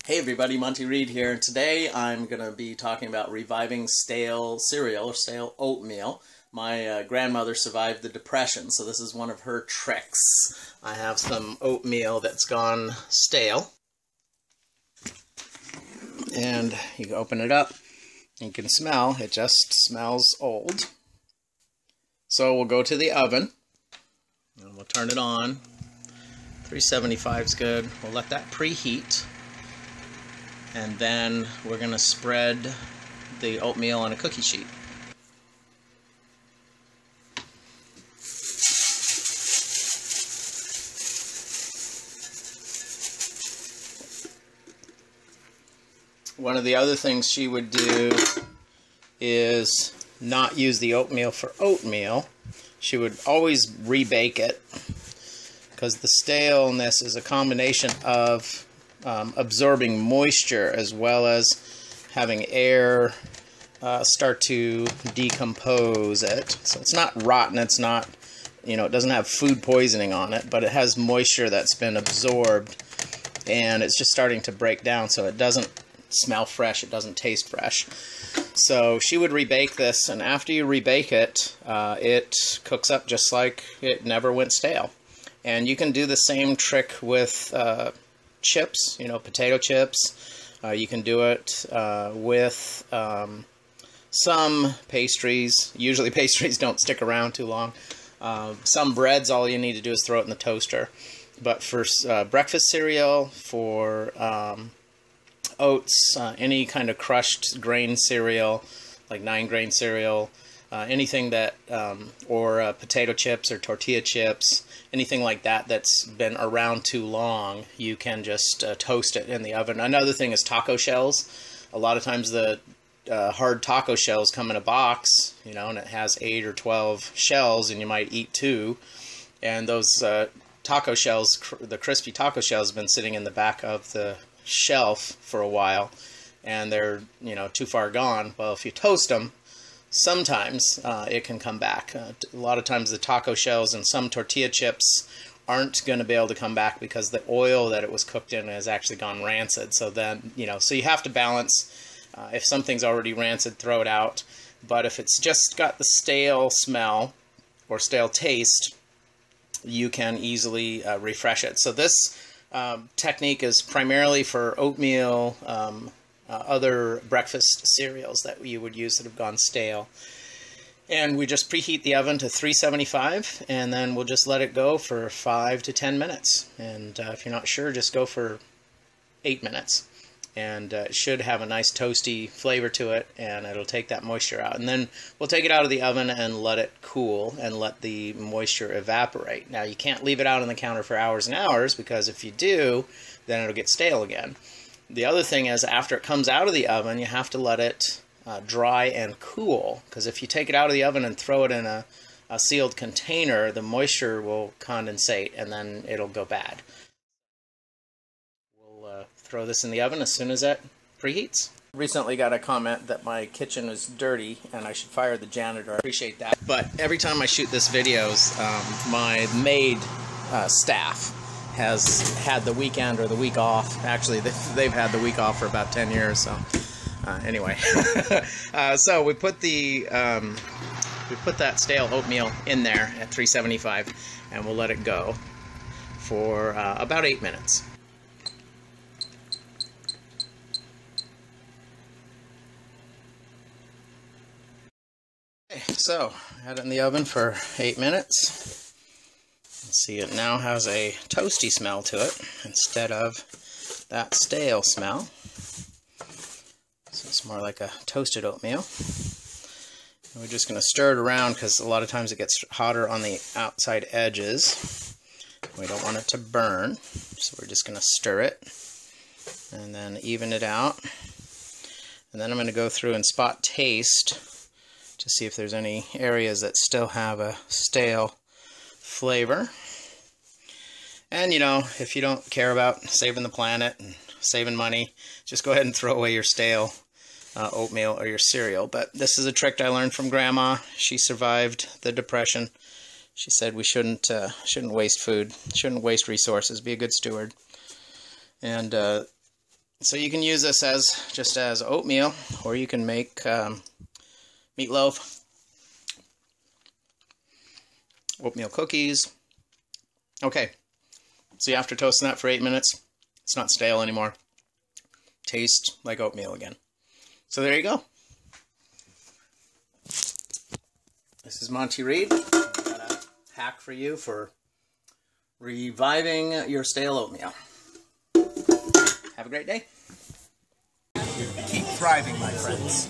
Hey everybody, Monty Reed here, and today I'm going to be talking about reviving stale cereal or stale oatmeal. My grandmother survived the Depression, so this is one of her tricks. I have some oatmeal that's gone stale, and you can open it up, you can smell, it just smells old. So we'll go to the oven, and we'll turn it on. 375 is good. We'll let that preheat. And then we're going to spread the oatmeal on a cookie sheet. One of the other things she would do is not use the oatmeal for oatmeal. She would always rebake it, because the staleness is a combination of absorbing moisture as well as having air start to decompose it. So it's not rotten, it's not, it doesn't have food poisoning on it, but it has moisture that's been absorbed and it's just starting to break down, so it doesn't smell fresh, it doesn't taste fresh. So she would rebake this, and after you rebake it, it cooks up just like it never went stale. And you can do the same trick with chips, potato chips. You can do it with some pastries. Usually pastries don't stick around too long. Some breads, all you need to do is throw it in the toaster. But for breakfast cereal, for oats, any kind of crushed grain cereal, like 9-grain cereal, anything that, or potato chips or tortilla chips, anything like that that's been around too long, you can just toast it in the oven. Another thing is taco shells. A lot of times the hard taco shells come in a box, and it has 8 or 12 shells, and you might eat 2. And those taco shells, the crispy taco shells, have been sitting in the back of the shelf for a while, and they're, too far gone. Well, if you toast them, sometimes it can come back. A lot of times the taco shells and some tortilla chips aren't going to be able to come back because the oil that it was cooked in has actually gone rancid. So then, so you have to balance. If something's already rancid, throw it out. But if it's just got the stale smell or stale taste, you can easily refresh it. So this technique is primarily for oatmeal, other breakfast cereals that you would use that have gone stale. And we just preheat the oven to 375, and then we'll just let it go for 5 to 10 minutes. And if you're not sure, just go for 8 minutes. And it should have a nice toasty flavor to it, and it'll take that moisture out. And then we'll take it out of the oven and let it cool and let the moisture evaporate. Now, you can't leave it out on the counter for hours and hours, because if you do, then it'll get stale again. The other thing is, after it comes out of the oven, you have to let it dry and cool, because if you take it out of the oven and throw it in a sealed container, the moisture will condensate and then it'll go bad. We'll throw this in the oven as soon as it preheats. Recently got a comment that my kitchen is dirty and I should fire the janitor. I appreciate that. But every time I shoot this videos, my maid staff has had the weekend or the week off. Actually, they've had the week off for about 10 years. So anyway, so we put that stale oatmeal in there at 375, and we'll let it go for about 8 minutes. Okay, so I had it in the oven for 8 minutes. See, it now has a toasty smell to it instead of that stale smell. So it's more like a toasted oatmeal. And we're just going to stir it around, because a lot of times it gets hotter on the outside edges. We don't want it to burn, so we're just going to stir it and then even it out. And then I'm going to go through and spot taste to see if there's any areas that still have a stale flavor. And if you don't care about saving the planet and saving money, just go ahead and throw away your stale oatmeal or your cereal. But this is a trick I learned from Grandma. She survived the Depression. She said we shouldn't waste food, shouldn't waste resources, be a good steward. And So you can use this as just as oatmeal, or you can make meatloaf, oatmeal cookies. Okay, so after toasting that for 8 minutes, it's not stale anymore. Tastes like oatmeal again. So there you go. This is Monty Reed. I've got a hack for you for reviving your stale oatmeal. Have a great day. Keep thriving, my friends.